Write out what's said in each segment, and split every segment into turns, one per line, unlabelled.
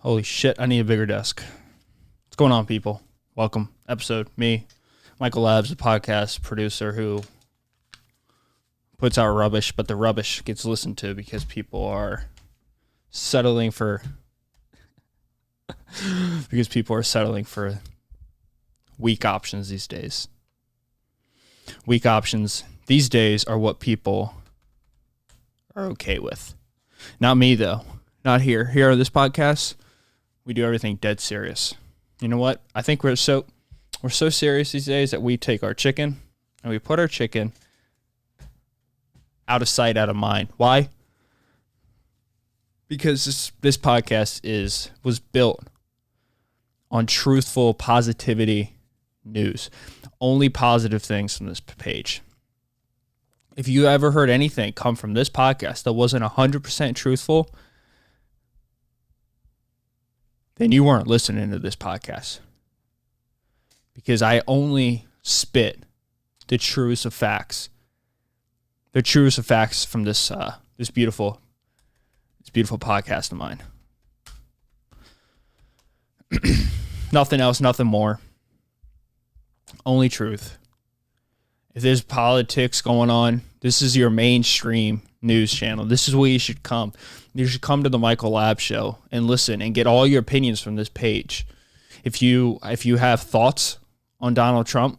Holy shit, I need a bigger desk. What's going on, people? Welcome. Episode. Me, Michael Labs, the podcast producer who puts out rubbish, but the rubbish gets listened to because people are settling for weak options these days. Weak options these days are what people are okay with. Not me, though. Not here. Here on this podcast, we do everything dead serious. You know what? I think we're so serious these days that we take our chicken and we put our chicken out of sight, out of mind. Why? Because this podcast was built on truthful positivity news. Only positive things from this page. If you ever heard anything come from this podcast that wasn't 100% truthful, then you weren't listening to this podcast. Because I only spit the truest of facts. The truest of facts from this beautiful podcast of mine. Nothing else, nothing more. Only truth. If there's politics going on, this is your mainstream news channel. This is where you should come. You should come to the Michael Lab Show and listen and get all your opinions from this page. If you have thoughts on Donald Trump,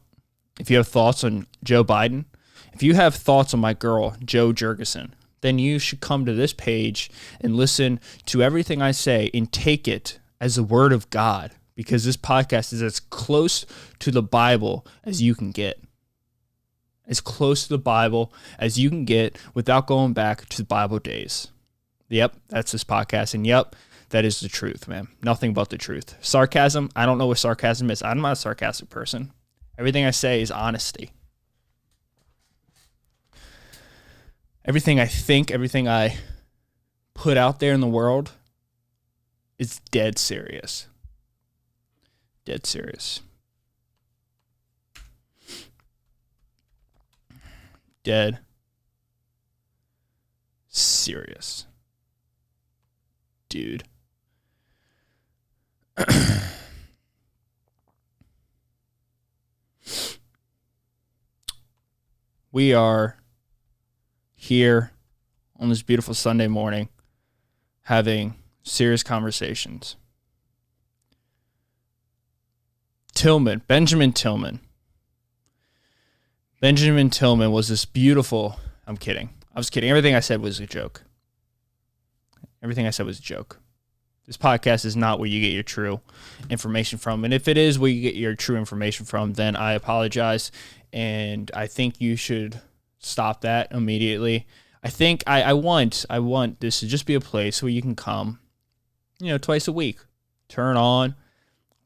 if you have thoughts on Joe Biden, if you have thoughts on my girl, Joe Jurgensen, then you should come to this page and listen to everything I say and take it as the word of God, because this podcast is as close to the Bible as you can get. As close to the Bible as you can get without going back to the Bible days. Yep, that's this podcast. And yep, that is the truth, man. Nothing but the truth. Sarcasm, I don't know what sarcasm is. I'm not a sarcastic person. Everything I say is honesty. Everything I think, everything I put out there in the world is dead serious. Dead serious. Dead serious. Dude. We are here on this beautiful Sunday morning having serious conversations. Benjamin Tillman was this beautiful... I'm kidding. I was kidding. Everything I said was a joke. This podcast is not where you get your true information from. And if it is where you get your true information from, then I apologize. And I think you should stop that immediately. I think I want this to just be a place where you can come, twice a week. Turn on,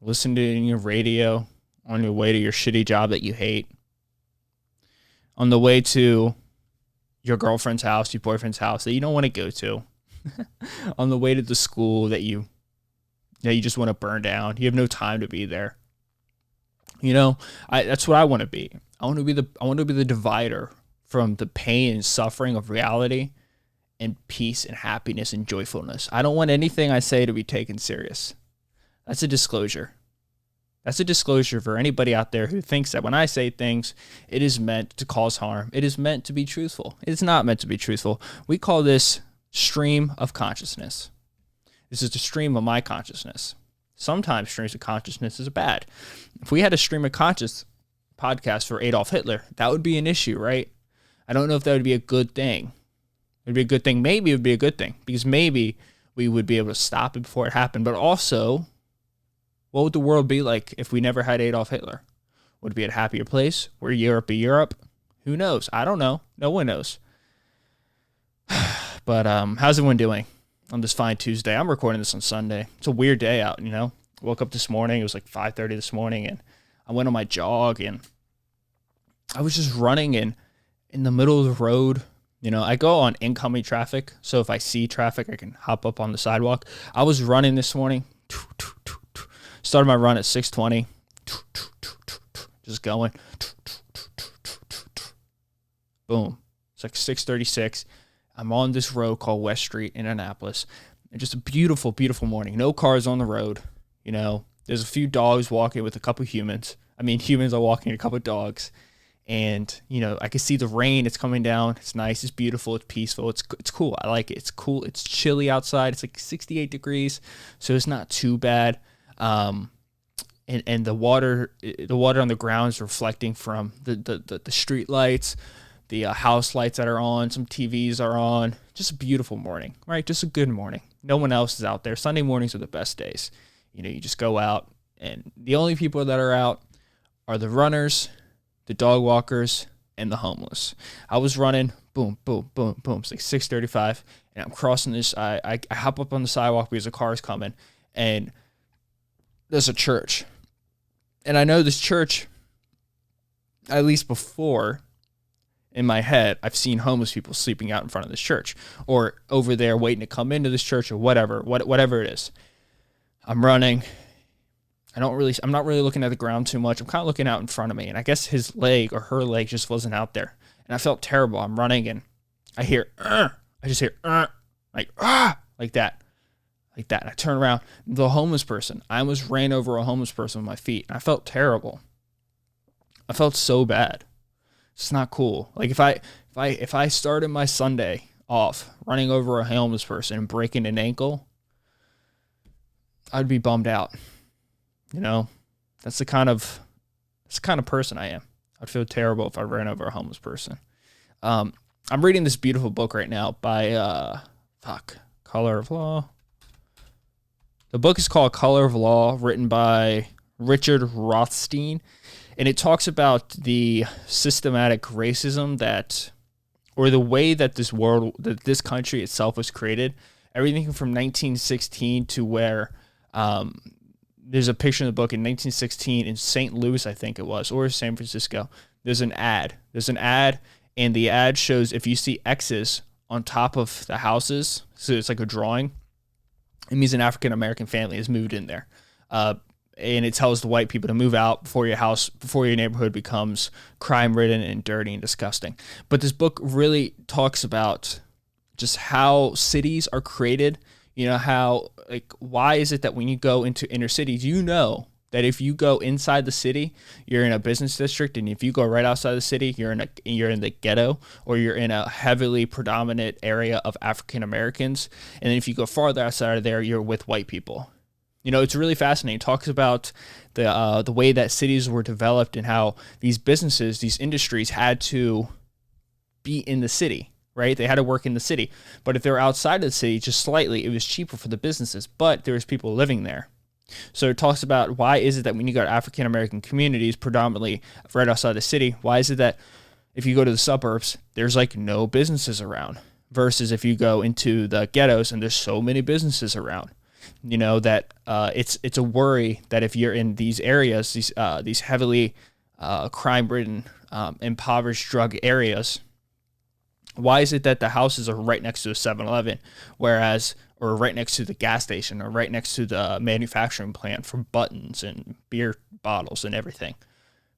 listen to it in your radio on your way to your shitty job that you hate. On the way to your girlfriend's house, your boyfriend's house that you don't want to go to. On the way to the school that you just want to burn down. You have no time to be there. That's what I want to be. I want to be the divider from the pain and suffering of reality and peace and happiness and joyfulness. I don't want anything I say to be taken serious. That's a disclosure. That's a disclosure for anybody out there who thinks that when I say things, it is meant to cause harm. It is meant to be truthful. It's not meant to be truthful. We call this stream of consciousness. This is the stream of my consciousness. Sometimes streams of consciousness is bad. If we had a stream of conscious podcast for Adolf Hitler, that would be an issue, right? I don't know if that would be a good thing. It would be a good thing. Maybe it would be a good thing because maybe we would be able to stop it before it happened. But also, what would the world be like if we never had Adolf Hitler? Would it be a happier place? Would Europe be Europe? Who knows? I don't know. No one knows. But how's everyone doing on this fine Tuesday? I'm recording this on Sunday. It's a weird day out, Woke up this morning. It was like 5:30 this morning, and I went on my jog, and I was just running in the middle of the road. I go on incoming traffic, so if I see traffic, I can hop up on the sidewalk. I was running this morning. Started my run at 6:20. Just going. Boom. It's like 6:36. I'm on this road called West Street in Annapolis. And just a beautiful, beautiful morning. No cars on the road. You know, there's a few dogs walking with a couple humans. I mean, humans are walking a couple dogs. And, you know, I can see the rain. It's coming down. It's nice. It's beautiful. It's peaceful. It's cool. I like it. It's cool. It's chilly outside. It's like 68 degrees. So it's not too bad. And the water on the ground is reflecting from the street lights, the house lights that are on. Some TVs are on. Just a beautiful morning, right? Just a good morning. No one else is out there. Sunday mornings are the best days. You know, you just go out, and the only people that are out are the runners, the dog walkers, and the homeless. I was running, boom, boom, boom, boom. It's like 6:35, and I'm crossing this. I hop up on the sidewalk because a car is coming, and there's a church. And I know this church, at least before, in my head, I've seen homeless people sleeping out in front of this church, or over there waiting to come into this church, or whatever it is. I'm running. I'm not really looking at the ground too much. I'm kind of looking out in front of me, and I guess his leg or her leg just wasn't out there. And I felt terrible. I'm running, and I hear, I just hear, like that. And I turn around. The homeless person. I almost ran over a homeless person with my feet. And I felt terrible. I felt so bad. It's not cool. Like if I started my Sunday off running over a homeless person and breaking an ankle, I'd be bummed out. You know, that's the kind of person I am. I'd feel terrible if I ran over a homeless person. I'm reading this beautiful book right now by Color of Law. The book is called Color of Law, written by Richard Rothstein, and it talks about the systematic racism or the way that this country itself was created. Everything from 1916 to where there's a picture in the book in 1916 in St. Louis, I think it was, or San Francisco. There's an ad, and the ad shows if you see X's on top of the houses, so it's like a drawing. It means an African-American family has moved in there. And it tells the white people to move out before your neighborhood becomes crime-ridden and dirty and disgusting. But this book really talks about just how cities are created. You know, why is it that when you go into inner cities, you know that if you go inside the city, you're in a business district, and if you go right outside the city, you're in the ghetto, or you're in a heavily predominant area of African Americans, and then if you go farther outside of there, you're with white people. You know, it's really fascinating. It talks about the way that cities were developed and how these businesses, these industries had to be in the city, right? They had to work in the city. But if they were outside of the city just slightly, it was cheaper for the businesses, but there was people living there. So it talks about why is it that when you go to African-American communities, predominantly right outside the city, why is it that if you go to the suburbs, there's like no businesses around versus if you go into the ghettos and there's so many businesses around. You know, that it's a worry that if you're in these areas, these heavily crime-ridden, impoverished drug areas, why is it that the houses are right next to a 7-Eleven, or right next to the gas station, or right next to the manufacturing plant for buttons and beer bottles and everything?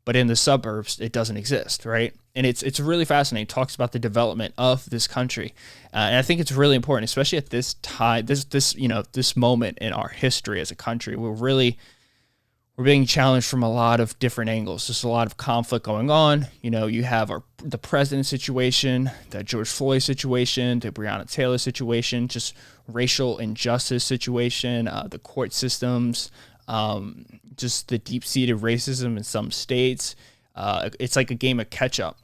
But in the suburbs, it doesn't exist, right? And it's really fascinating. It talks about the development of this country, and I think it's really important, especially at this time, this moment in our history as a country. We're being challenged from a lot of different angles. There's a lot of conflict going on. You know, you have the president situation, the George Floyd situation, the Breonna Taylor situation, just racial injustice situation, the court systems, just the deep-seated racism in some states. It's like a game of catch-up.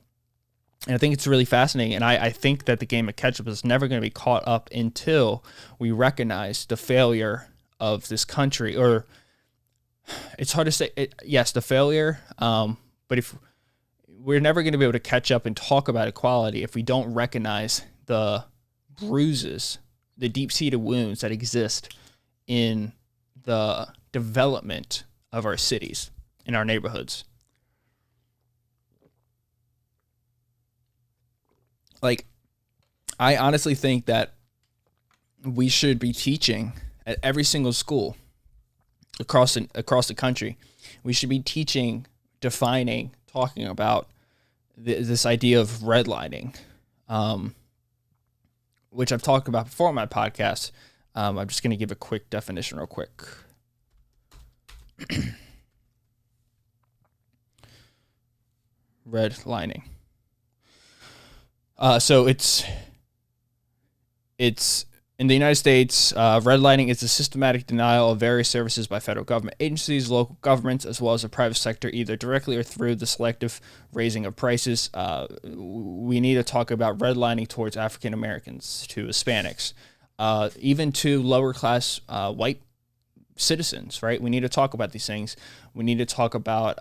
And I think it's really fascinating. And I think that the game of catch-up is never going to be caught up until we recognize the failure of this country. Or it's hard to say. Yes, the failure. But if we're never going to be able to catch up and talk about equality if we don't recognize the bruises, the deep-seated wounds that exist in the development of our cities, in our neighborhoods. Like, I honestly think that we should be teaching at every single school across the country. We should be teaching, defining, talking about this idea of redlining, which I've talked about before on my podcast. I'm just going to give a quick definition real quick. Redlining. So it's in the United States, redlining is the systematic denial of various services by federal government agencies, local governments, as well as the private sector, either directly or through the selective raising of prices. We need to talk about redlining towards African Americans, to Hispanics, even to lower class white citizens, right? We need to talk about these things. We need to talk about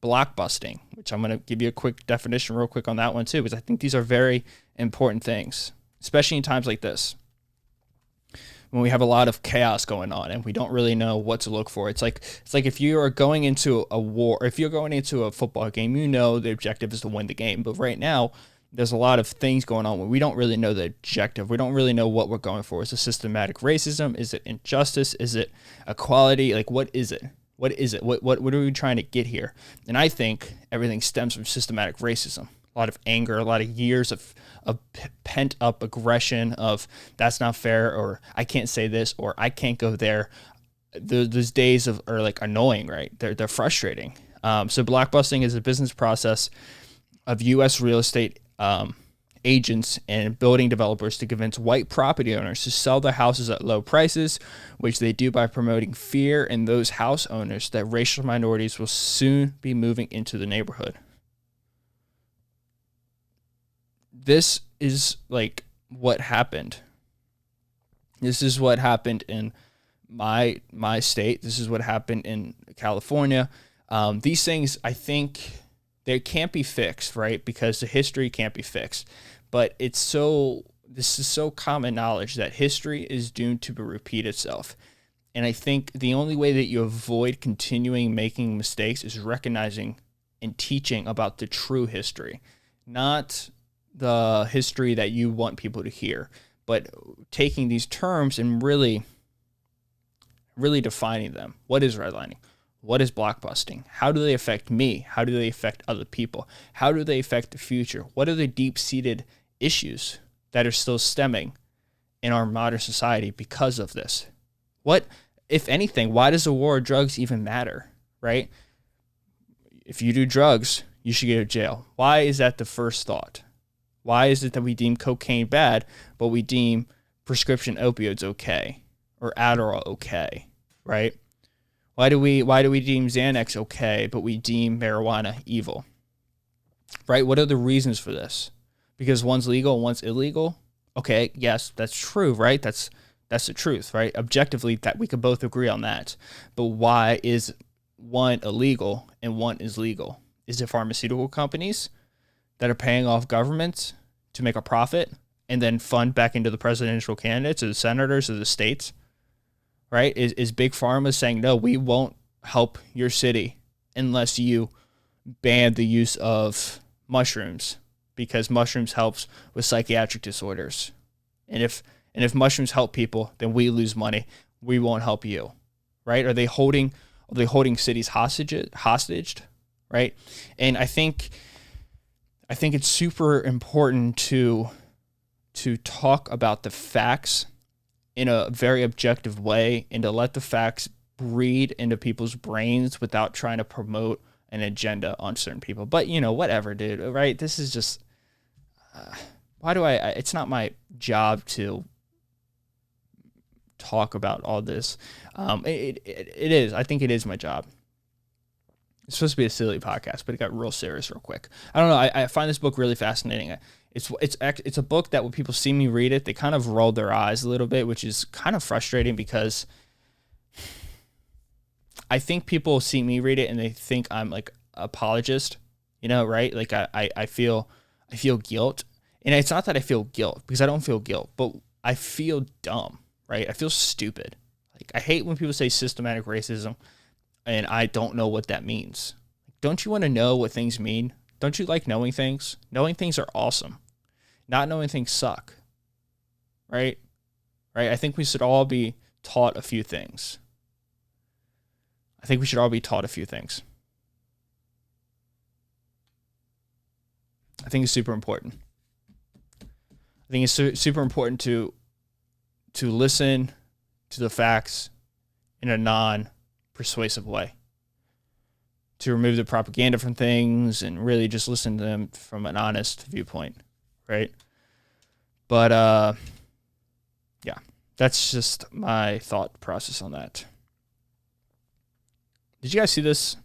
blockbusting, which I'm going to give you a quick definition real quick on that one too, because I think these are very important things, especially in times like this, when we have a lot of chaos going on and we don't really know what to look for. It's like if you are going into a war, if you're going into a football game, you know the objective is to win the game. But right now, there's a lot of things going on where we don't really know the objective. We don't really know what we're going for. Is it systematic racism? Is it injustice? Is it equality? Like, what is it? What is it? What are we trying to get here? And I think everything stems from systematic racism. A lot of anger, a lot of years of pent up aggression of that's not fair, or I can't say this, or I can't go there. Those days are like annoying, right? They're frustrating. So blockbusting is a business process of U.S. real estate agents and building developers to convince white property owners to sell their houses at low prices, which they do by promoting fear in those house owners that racial minorities will soon be moving into the neighborhood. This is like what happened. This is what happened in my state. This is what happened in California. These things, I think, they can't be fixed, right? Because the history can't be fixed. But this is so common knowledge that history is doomed to repeat itself. And I think the only way that you avoid continuing making mistakes is recognizing and teaching about the true history, not the history that you want people to hear, but taking these terms and really defining them. What is redlining? What is blockbusting? How do they affect me? How do they affect other people? How do they affect the future? What are the deep-seated issues that are still stemming in our modern society because of this? What, if anything, why does the war of drugs even matter, right? If you do drugs, you should go to jail. Why is that the first thought? Why is it that we deem cocaine bad, but we deem prescription opioids okay, or Adderall okay, right? Why do we deem Xanax okay, but we deem marijuana evil, right? What are the reasons for this? Because one's legal and one's illegal? Okay, yes, that's true, right? That's the truth, right? Objectively, that we could both agree on that. But why is one illegal and one is legal? Is it pharmaceutical companies that are paying off governments to make a profit and then fund back into the presidential candidates or the senators or the states, right? Is Big Pharma saying, no, we won't help your city unless you ban the use of mushrooms, because mushrooms helps with psychiatric disorders. And if mushrooms help people, then we lose money. We won't help you, right? Are they holding cities hostage, right? And I think it's super important to talk about the facts in a very objective way and to let the facts breed into people's brains without trying to promote an agenda on certain people. But, whatever, dude, right? This is just, it's not my job to talk about all this. It is. I think it is my job. It's supposed to be a silly podcast, but it got real serious real quick. I don't know. I find this book really fascinating. It's a book that when people see me read it, they kind of roll their eyes a little bit, which is kind of frustrating because I think people see me read it and they think I'm like apologist, right? Like I feel guilt, and it's not that I feel guilt, because I don't feel guilt, but I feel dumb, right? I feel stupid. Like, I hate when people say systematic racism and I don't know what that means. Don't you want to know what things mean? Don't you like knowing things? Knowing things are awesome. Not knowing things suck. Right? Right? I think we should all be taught a few things. I think it's super important. I think it's super important to to listen to the facts in a non-persuasive way, to remove the propaganda from things and really just listen to them from an honest viewpoint, right? But yeah, that's just my thought process on that. Did you guys see this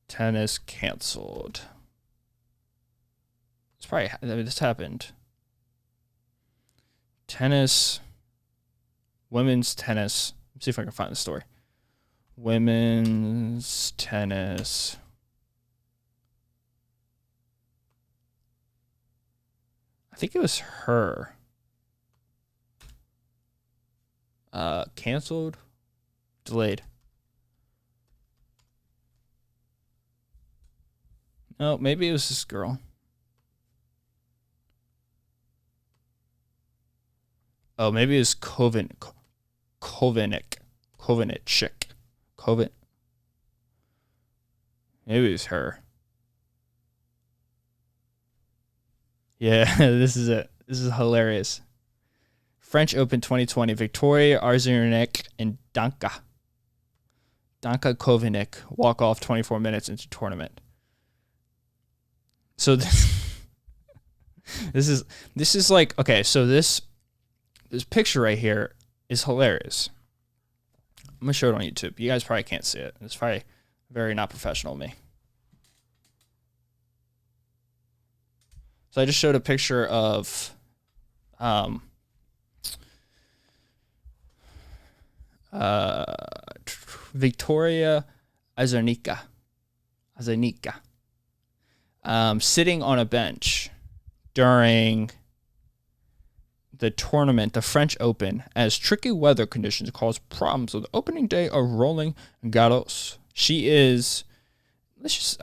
tennis canceled? It's probably, this happened. Women's tennis. Let's see if I can find the story. Women's tennis. I think it was her. Canceled. Delayed. No, maybe it was this girl. Oh, maybe it was Kovinic. Maybe it was her. Yeah, this is it. This is hilarious. French Open 2020. Victoria Azarenka and Danka Kovinic walk off 24 minutes into tournament. So this is like, okay, so this picture right here is hilarious. I'm going to show it on YouTube. You guys probably can't see it. It's probably very not professional of me. So I just showed a picture of Victoria Azarenka, sitting on a bench during the tournament, the French Open, as tricky weather conditions caused problems with the opening day of Roland Garros. She is, I'm just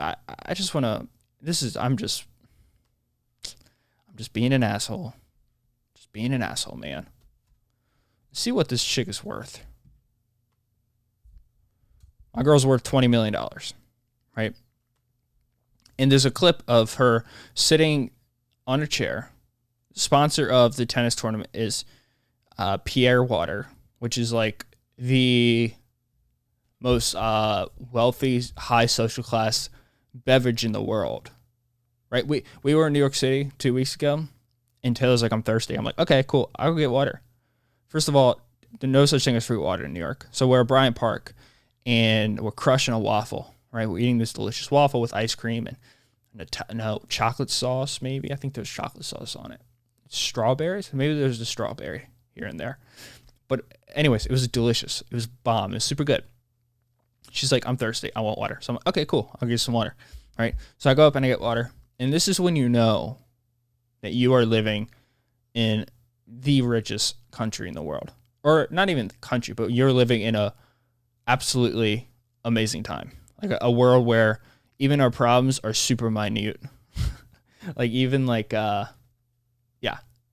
being an asshole. Just being an asshole, man. See what this chick is worth. My girl's worth $20 million, right? And there's a clip of her sitting on a chair. Sponsor of the tennis tournament is Pierre Water, which is like the most wealthy, high social class beverage in the world, right? We were in New York City 2 weeks ago, and Taylor's like, I'm thirsty. I'm like, okay, cool. I'll go get water. First of all, there's no such thing as free water in New York. So we're at Bryant Park, and we're crushing a waffle, right? We're eating this delicious waffle with ice cream and chocolate sauce, maybe. I think there's chocolate sauce on it. Strawberries? Maybe there's a strawberry here and there. But anyways, it was delicious. It was bomb. It was super good. She's like, I'm thirsty. I want water. So I'm like, okay, cool. I'll get you some water. All right. So I go up and I get water. And this is when you know that you are living in the richest country in the world. Or not even the country, but you're living in a absolutely amazing time. Like a world where even our problems are super minute. Like even like,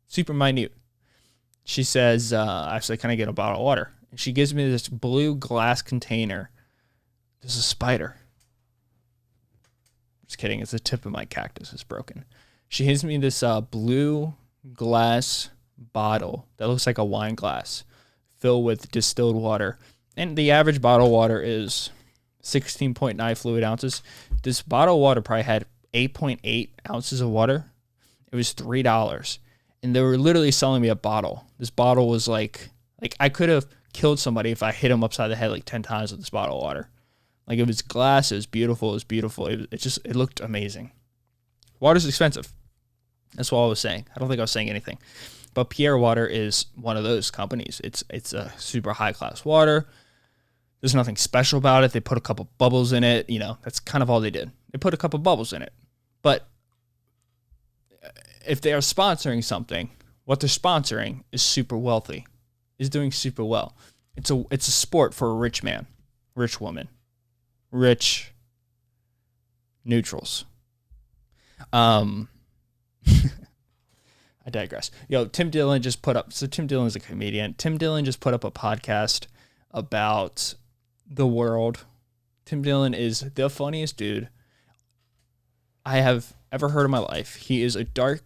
super minute. She says, actually, can I get a bottle of water? And she gives me this blue glass container. There's a spider. Just kidding. It's the tip of my cactus. It's broken. She gives me this blue glass bottle that looks like a wine glass filled with distilled water. And the average bottle of water is 16.9 fluid ounces. This bottle of water probably had 8.8 ounces of water. It was $3. And they were literally selling me a bottle. This bottle was like I could have killed somebody if I hit him upside the head like 10 times with this bottle of water. Like it was glass. It was beautiful. It looked amazing. Water's expensive. That's what I was saying. I don't think I was saying anything. But Pierre Water is one of those companies. It's a super high class water. There's nothing special about it. They put a couple bubbles in it. You know, that's kind of all they did. They put a couple bubbles in it. But if they are sponsoring something, what they're sponsoring is super wealthy, is doing super well. It's a sport for a rich man, rich woman, rich neutrals. I digress. Tim Dillon just put up, so Tim Dillon is a comedian. Tim Dillon just put up a podcast about the world. Tim Dillon is the funniest dude I have ever heard in my life. He is a dark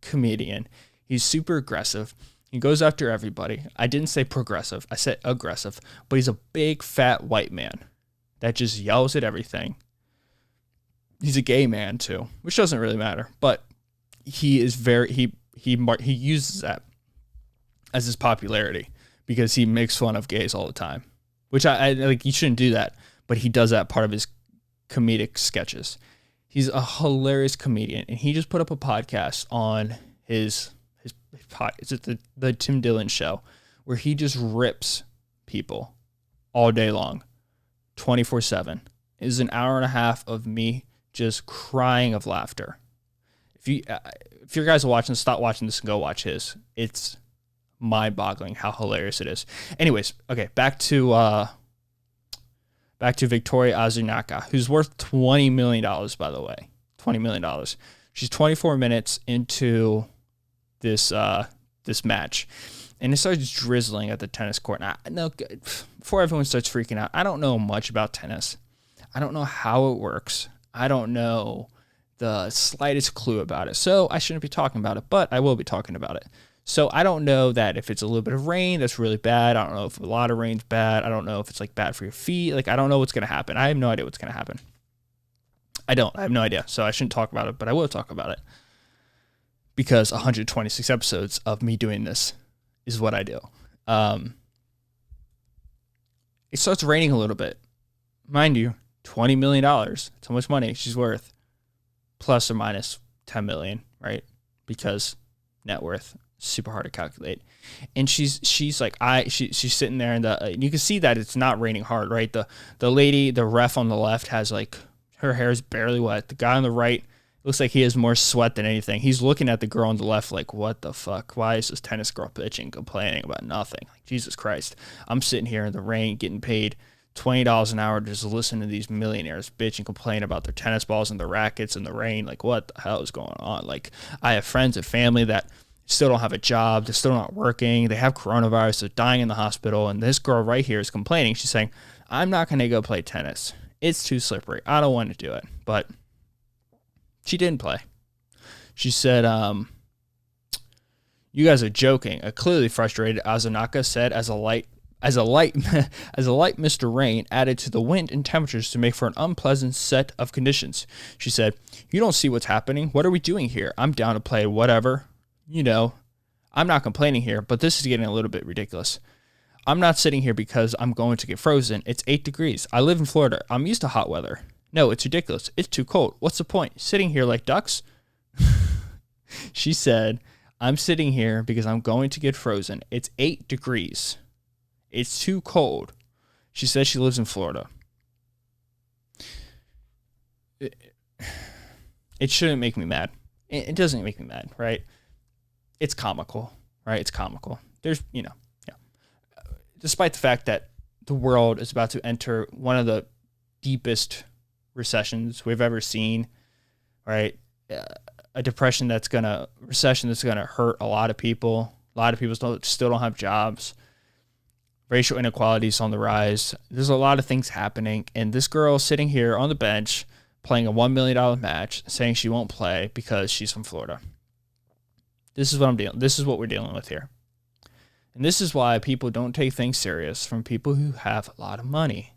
comedian. He's super aggressive. He goes after everybody. I didn't say progressive. I said aggressive. But he's a big, fat white man that just yells at everything. He's a gay man too, which doesn't really matter. But he is he uses that as his popularity because he makes fun of gays all the time, which I like. You shouldn't do that, but he does that part of his comedic sketches. He's a hilarious comedian, and he just put up a podcast on his is it the Tim Dillon show, where he just rips people all day long, 24/7. It is an hour and a half of me just crying of laughter. If you guys are watching, stop watching this and go watch his. It's mind-boggling how hilarious it is. Anyways, okay, back to Victoria Azunaka, who's worth $20 million, by the way. $20 million. She's 24 minutes into this match, and it starts drizzling at the tennis court. And I know, before everyone starts freaking out, I don't know much about tennis. I don't know how it works. I don't know the slightest clue about it. So I shouldn't be talking about it, but I will be talking about it. So I don't know that if it's a little bit of rain, that's really bad. I don't know if a lot of rain's bad. I don't know if it's like bad for your feet. Like, I don't know what's going to happen. I have no idea what's going to happen. I have no idea. So I shouldn't talk about it, but I will talk about it. Because 126 episodes of me doing this is what I do. It starts raining a little bit. Mind you, $20 million. That's how much money she's worth. Plus or minus 10 million, right? Because net worth, super hard to calculate. And she's like, she's sitting there, and you can see that it's not raining hard, right? The lady, the ref on the left has like, her hair is barely wet. The guy on the right looks like he has more sweat than anything. He's looking at the girl on the left like, what the fuck? Why is this tennis girl bitching, complaining about nothing? Like, Jesus Christ. I'm sitting here in the rain getting paid $20 an hour to just listen to these millionaires bitch and complain about their tennis balls and their rackets in the rain. Like, what the hell is going on? Like, I have friends and family that still don't have a job. They're still not working. They have coronavirus. They're dying in the hospital. And this girl right here is complaining. She's saying, I'm not going to go play tennis. It's too slippery. I don't want to do it. But she didn't play. She said, you guys are joking. A clearly frustrated Azunaka said as a light Mr. Rain added to the wind and temperatures to make for an unpleasant set of conditions. She said, you don't see what's happening. What are we doing here? I'm down to play whatever. You know, I'm not complaining here, but this is getting a little bit ridiculous. I'm not sitting here because I'm going to get frozen. It's 8 degrees. I live in Florida. I'm used to hot weather. No, it's ridiculous. It's too cold. What's the point? Sitting here like ducks? She said, I'm sitting here because I'm going to get frozen. It's 8 degrees. It's too cold. She says she lives in Florida. It shouldn't make me mad. It doesn't make me mad, right? It's comical, right? It's comical. There's, despite the fact that the world is about to enter one of the deepest recessions we've ever seen, right? A recession that's gonna hurt a lot of people. A lot of people still don't have jobs. Racial inequalities on the rise. There's a lot of things happening, and this girl sitting here on the bench playing a $1 million match, saying she won't play because she's from Florida. This is what we're dealing with here. And this is why people don't take things serious from people who have a lot of money,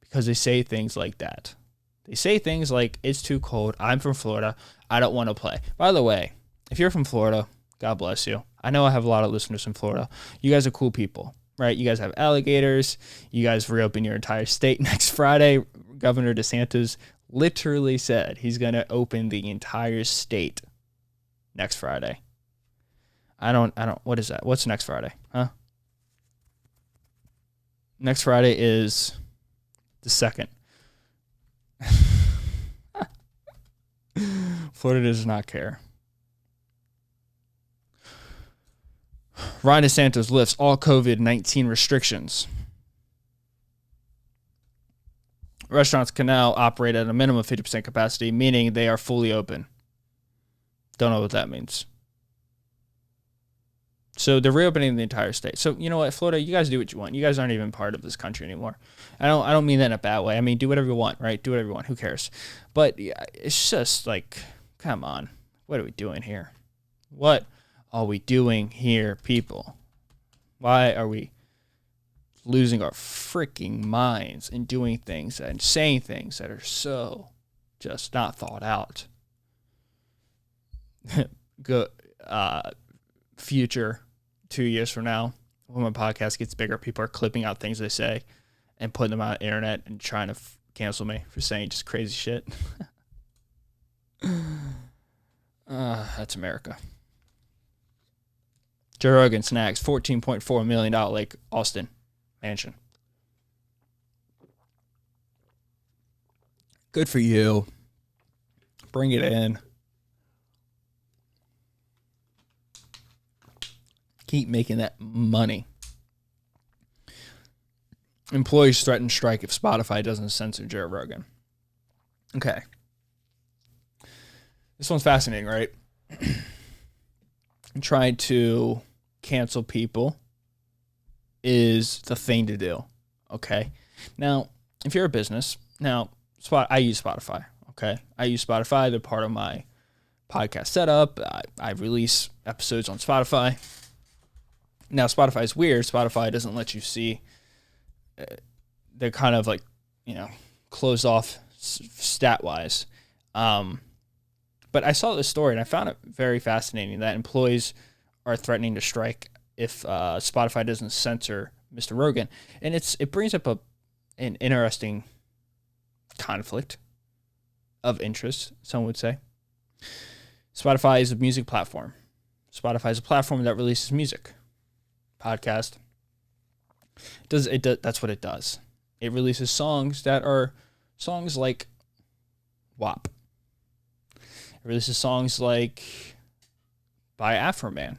because they say things like that. They say things like, it's too cold. I'm from Florida. I don't want to play. By the way, if you're from Florida, God bless you. I know I have a lot of listeners from Florida. You guys are cool people, right? You guys have alligators. You guys reopen your entire state next Friday. Governor DeSantis literally said he's going to open the entire state next Friday. What is that? What's next Friday? Huh? Next Friday is the 2nd. Florida does not care. Ron DeSantis lifts all COVID-19 restrictions. Restaurants can now operate at a minimum of 50% capacity, meaning they are fully open. Don't know what that means. So they're reopening the entire state. So you know what, Florida, you guys do what you want. You guys aren't even part of this country anymore. I don't mean that in a bad way. I mean, do whatever you want, right? Do whatever you want. Who cares? But yeah, it's just like, come on. What are we doing here? What are we doing here, people? Why are we losing our freaking minds and doing things and saying things that are so just not thought out? Good. Future 2 years from now, when my podcast gets bigger, people are clipping out things they say and putting them on the internet and trying to cancel me for saying just crazy shit. That's America. Joe Rogan snags $14.4 million Lake Austin mansion. Good for you. Bring it in. Keep making that money. Employees threaten strike if Spotify doesn't censor Joe Rogan. Okay. This one's fascinating, right? Trying to cancel people is the thing to do. Okay. Now, if you're a business, I use Spotify. Okay. I use Spotify. They're part of my podcast setup. I release episodes on Spotify. Now, Spotify is weird. Spotify doesn't let you see. They're kind of like, closed off stat-wise. But I saw this story, and I found it very fascinating that employees are threatening to strike if Spotify doesn't censor Mr. Rogan. And it brings up an interesting conflict of interest, some would say. Spotify is a music platform. Spotify is a platform that releases music. Podcast. That's what it does. It releases songs that are songs like WAP. It releases songs like by Afro Man.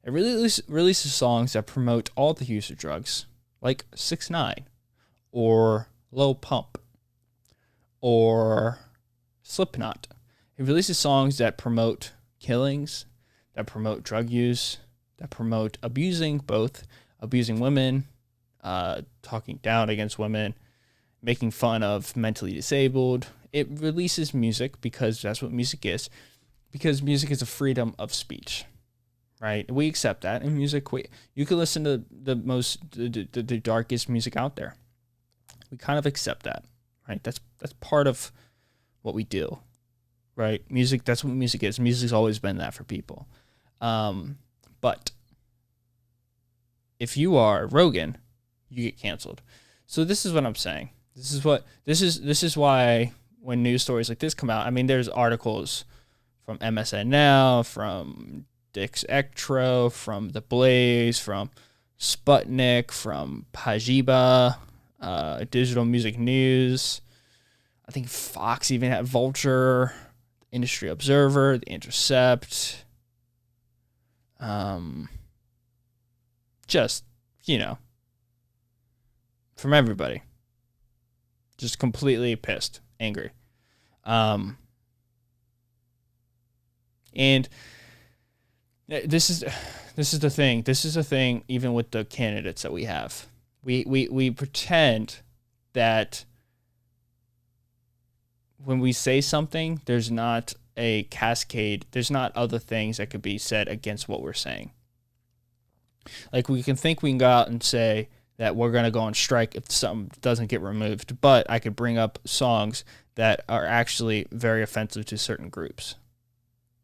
It releases songs that promote all the use of drugs, like 6ix9ine, or Lil Pump, or Slipknot. It releases songs that promote killings, that promote drug use, that promote abusing women, talking down against women, making fun of mentally disabled. It releases music because that's what music is, because music is a freedom of speech, right? We accept that. In music, you can listen to the darkest music out there. We kind of accept that, right? That's part of what we do, right? Music, that's what music is. Music's always been that for people. But if you are Rogan, you get canceled. So this is what I'm saying. This is why when news stories like this come out, I mean, there's articles from MSN Now, from Dix Ectro, from The Blaze, from Sputnik, from Pajiba, Digital Music News. I think Fox even had Vulture, Industry Observer, The Intercept. Just, from everybody. Just completely pissed, angry. And this is the thing. This is the thing even with the candidates that we have. We pretend that when we say something, there's not a cascade. There's not other things that could be said against what we're saying. Like, we can go out and say that we're going to go on strike if something doesn't get removed, but I could bring up songs that are actually very offensive to certain groups,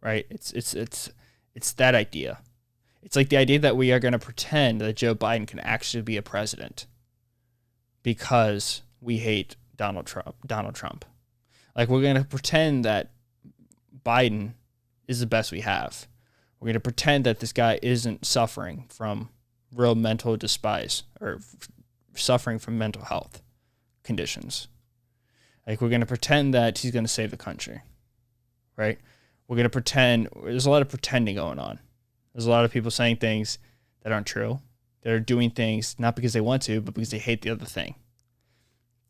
right? It's that idea. It's like the idea that we are going to pretend that Joe Biden can actually be a president because we hate Donald Trump. Like, we're going to pretend that Biden is the best we have. We're going to pretend that this guy isn't suffering from real mental despise or suffering from mental health conditions. Like, we're going to pretend that he's going to save the country, right? We're going to pretend. There's a lot of pretending going on. There's a lot of people saying things that aren't true. They're doing things not because they want to, but because they hate the other thing.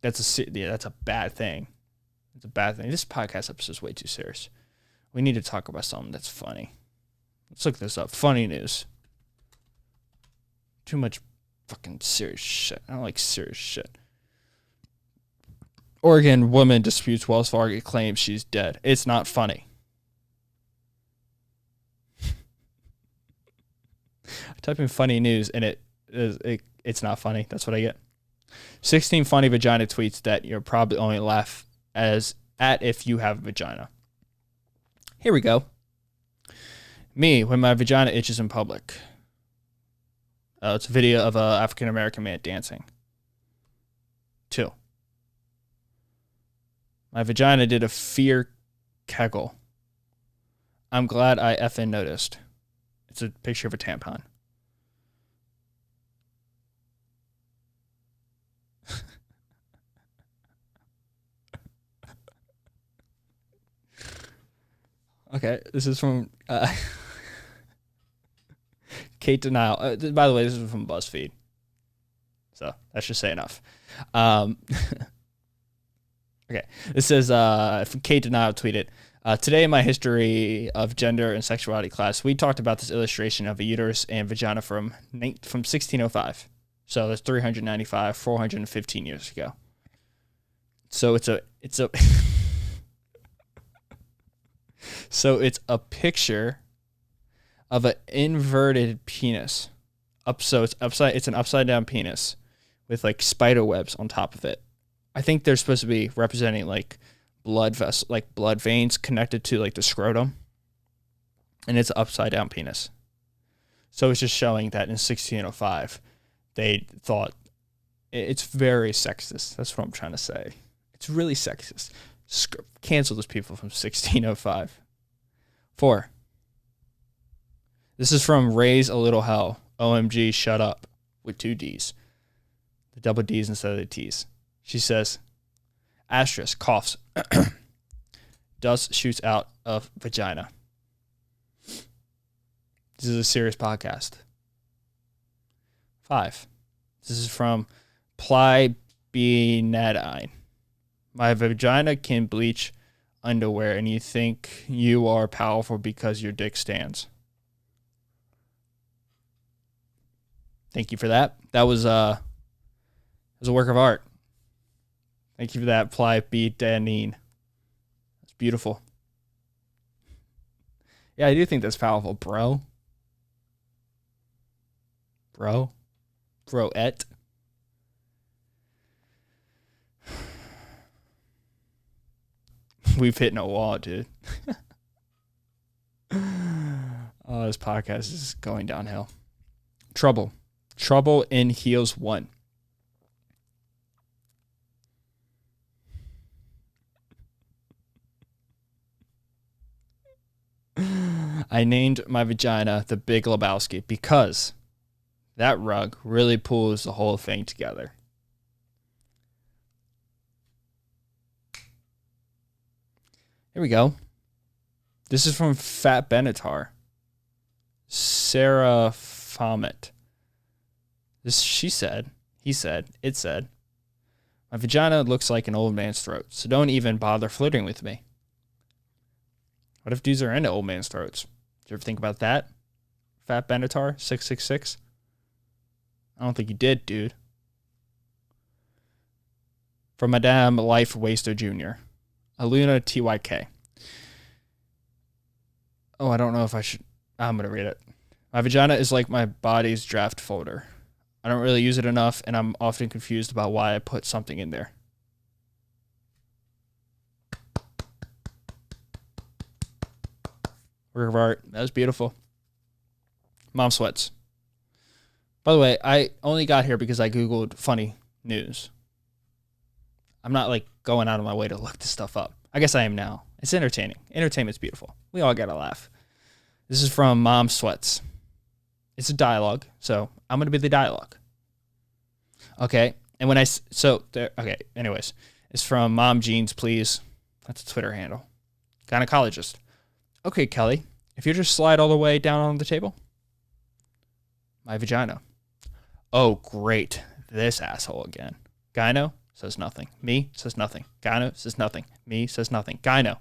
That's a bad thing. It's a bad thing. This podcast episode is way too serious. We need to talk about something that's funny. Let's look this up. Funny news. Too much fucking serious shit. I don't like serious shit. Oregon woman disputes Wells Fargo, claims she's dead. It's not funny. type in funny news and it's not funny. That's what I get. 16 funny vagina tweets that you'll probably only laugh at if you have a vagina. Here we go. Me when my vagina itches in public. It's a video of an African American man dancing. 2. My vagina did a fear kegel. I'm glad I effing noticed. It's a picture of a tampon. Okay, this is from Kate Denial. By the way, this is from BuzzFeed. So that should say enough. Okay, this says from Kate Denial tweeted, today in my history of gender and sexuality class, we talked about this illustration of a uterus and vagina from 1605. So that's 415 years ago. So it's a so it's a picture of an inverted penis. It's an upside down penis with like spider webs on top of it. I think they're supposed to be representing like blood veins connected to like the scrotum. And it's an upside down penis. So it's just showing that in 1605 they thought it's very sexist. That's what I'm trying to say. It's really sexist. Cancel those people from 1605. 4. This is from Raise a Little Hell. OMG, shut up. With 2 D's. The double D's instead of the T's. She says, asterisk, coughs. Dust shoots out of vagina. This is a serious podcast. 5. This is from Plybinadine. My vagina can bleach underwear and you think you are powerful because your dick stands. Thank you for that. That was a work of art. Thank you for that, Plybinadine. That's beautiful. Yeah, I do think that's powerful, bro. Broette. We've hit a wall, dude. Oh, this podcast is going downhill. Trouble in Heels 1. I named my vagina the Big Lebowski because that rug really pulls the whole thing together. Here we go. This is from Fat Benatar. Sarah Fomet. He said, my vagina looks like an old man's throat, so don't even bother flirting with me. What if dudes are into old man's throats? Did you ever think about that? Fat Benatar, 666? I don't think you did, dude. From Madame Life Waster Jr. Aluna TYK. Oh, I don't know if I should. I'm going to read it. My vagina is like my body's draft folder. I don't really use it enough, and I'm often confused about why I put something in there. Work of art. That was beautiful. Mom sweats. By the way, I only got here because I Googled funny news. I'm not like going out of my way to look this stuff up. I guess I am now. It's entertaining. Entertainment's beautiful. We all get a laugh. This is from Mom Sweats. It's a dialogue, so I'm going to be the dialogue. Okay. And anyways, it's from Mom Jeans, please. That's a Twitter handle. Gynecologist. Okay, Kelly, if you just slide all the way down on the table. My vagina. Oh, great. This asshole again. Gyno says nothing. Me says nothing. Gyno says nothing. Me says nothing. Gyno.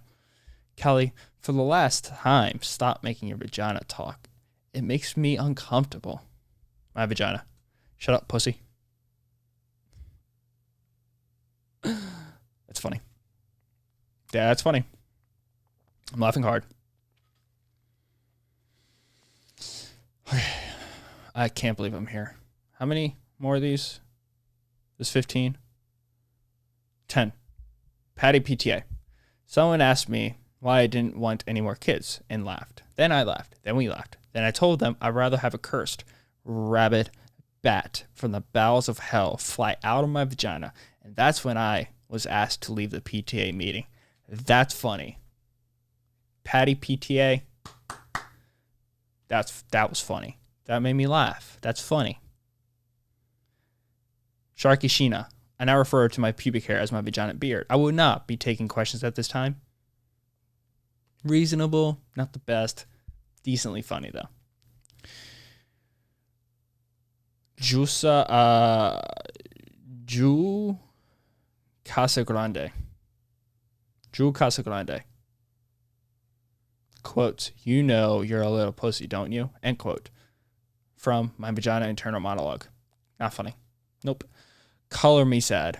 Kelly, for the last time, stop making your vagina talk. It makes me uncomfortable. My vagina. Shut up, pussy. That's funny. Yeah, that's funny. I'm laughing hard. I can't believe I'm here. How many more of these? There's 15? 10. Patty PTA. Someone asked me why I didn't want any more kids and laughed. Then I laughed. Then we laughed. Then I told them I'd rather have a cursed rabid bat from the bowels of hell fly out of my vagina. And that's when I was asked to leave the PTA meeting. That's funny. Patty PTA. That was funny. That made me laugh. That's funny. Sharky Sheena. I now refer to my pubic hair as my vagina beard. I will not be taking questions at this time. Reasonable, not the best. Decently funny, though. Ju Casagrande. Drew Casagrande. Quote, you know you're a little pussy, don't you? End quote. From my vagina internal monologue. Not funny. Nope. Color me sad.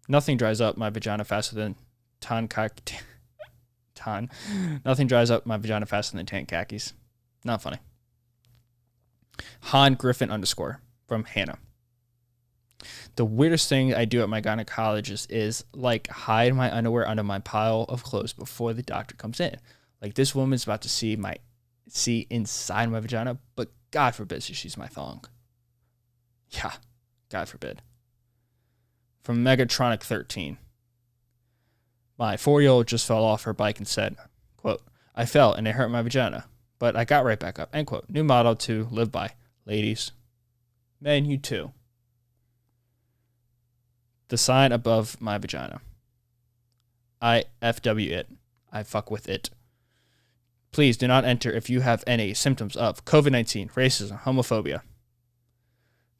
Nothing dries up my vagina faster than tan. Nothing dries up my vagina faster than tan khakis. Not funny. Han Griffin _ from Hannah. The weirdest thing I do at my gynecologist is like hide my underwear under my pile of clothes before the doctor comes in. Like this woman's about to see inside my vagina, but God forbid she sees my thong. Yeah, God forbid. From Megatronic 13. My 4-year-old just fell off her bike and said, quote, I fell and it hurt my vagina, but I got right back up, end quote. New motto to live by. Ladies. Men, you too. The sign above my vagina. I FW it. I fuck with it. Please do not enter if you have any symptoms of COVID-19, racism, homophobia.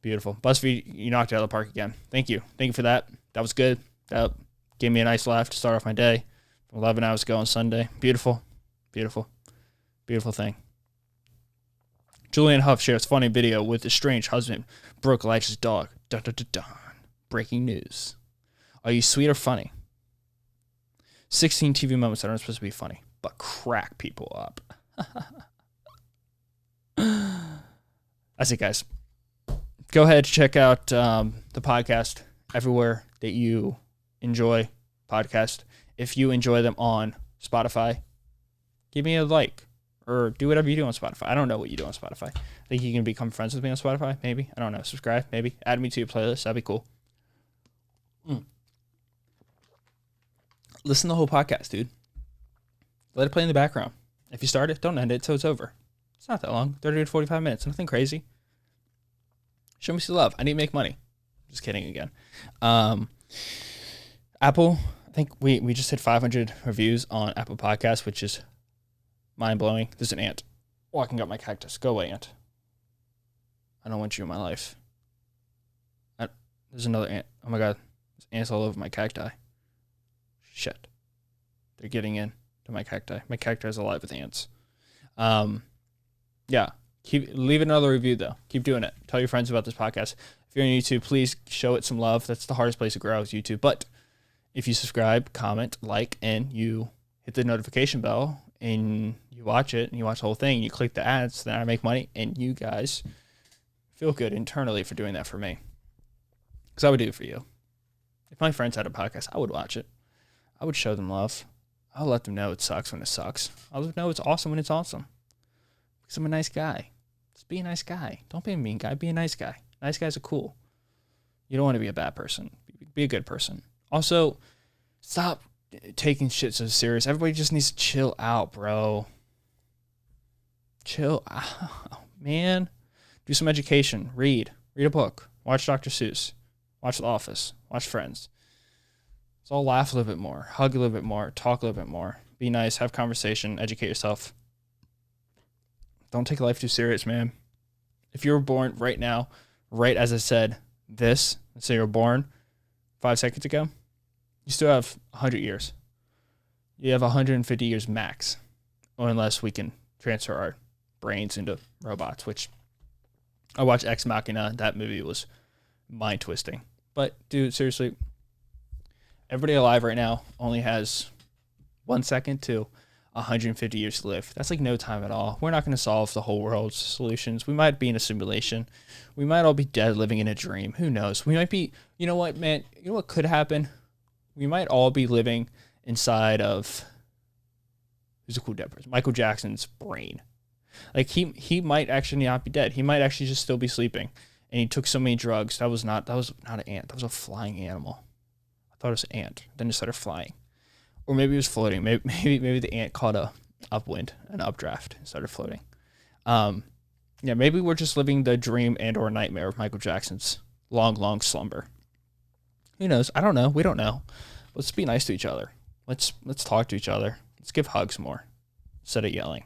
Beautiful. BuzzFeed, you knocked it out of the park again. Thank you. Thank you for that. That was good. That gave me a nice laugh to start off my day. 11 hours ago on Sunday. Beautiful. Beautiful. Beautiful thing. Julian Huff shares funny video with estranged husband Brooke Light's dog. Dun, dun, dun, dun. Breaking news. Are you sweet or funny? 16 TV moments that aren't supposed to be funny, but crack people up. That's it, guys. Go ahead, check out the podcast everywhere that you enjoy podcast. If you enjoy them on Spotify, give me a like or do whatever you do on Spotify. I don't know what you do on Spotify. I think you can become friends with me on Spotify, maybe. I don't know. Subscribe, maybe. Add me to your playlist. That'd be cool. Listen to the whole podcast, dude. Let it play in the background. If you start it, don't end it till it's over. It's not that long. 30 to 45 minutes. Nothing crazy. Show me some love. I need to make money. Just kidding again. Apple, I think we just hit 500 reviews on Apple Podcasts, which is mind-blowing. There's an ant walking up my cactus. Go away, ant. I don't want you in my life. There's another ant. Oh, my God. There's ants all over my cacti. Shit. They're getting in to my cacti. My cacti is alive with ants. Yeah. Leave another review, though. Keep doing it. Tell your friends about this podcast. If you're on YouTube, please show it some love. That's the hardest place to grow is YouTube. But if you subscribe, comment, like, and you hit the notification bell, and you watch it, and you watch the whole thing, and you click the ads, then I make money, and you guys feel good internally for doing that for me. Because I would do it for you. If my friends had a podcast, I would watch it. I would show them love. I'll let them know it sucks when it sucks. I'll let them know it's awesome when it's awesome. Because I'm a nice guy. Just be a nice guy. Don't be a mean guy. Be a nice guy. Nice guys are cool. You don't want to be a bad person. Be a good person. Also, stop taking shit so serious. Everybody just needs to chill out, bro. Chill out, man. Do some education. Read a book. Watch Dr. Seuss. Watch The Office. Watch Friends. Let's all laugh a little bit more. Hug a little bit more. Talk a little bit more. Be nice. Have conversation. Educate yourself. Don't take life too serious, man. If you were born right now, right as I said this, let's say you were born 5 seconds ago, you still have 100 years. You have 150 years max, or unless we can transfer our brains into robots, which I watched Ex Machina. That movie was mind-twisting. But, dude, seriously, everybody alive right now only has 1 second to 150 years to live. That's like no time at all. We're not going to solve the whole world's solutions. We might be in a simulation. We might all be dead living in a dream. Who knows? We might be, you know what, man? You know what could happen? We might all be living inside of, who's a cool dead person? Michael Jackson's brain. Like he might actually not be dead. He might actually just still be sleeping. And he took so many drugs. That was not an ant. That was a flying animal. I thought it was an ant. Then it started flying. Or maybe it was floating. Maybe the ant caught an updraft, and started floating. Yeah, maybe we're just living the dream and or nightmare of Michael Jackson's long slumber. Who knows? I don't know. We don't know. Let's be nice to each other. Let's talk to each other. Let's give hugs more instead of yelling.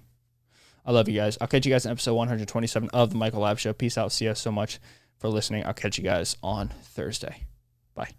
I love you guys. I'll catch you guys in episode 127 of the Michael Lab Show. Peace out. See you so much for listening. I'll catch you guys on Thursday. Bye.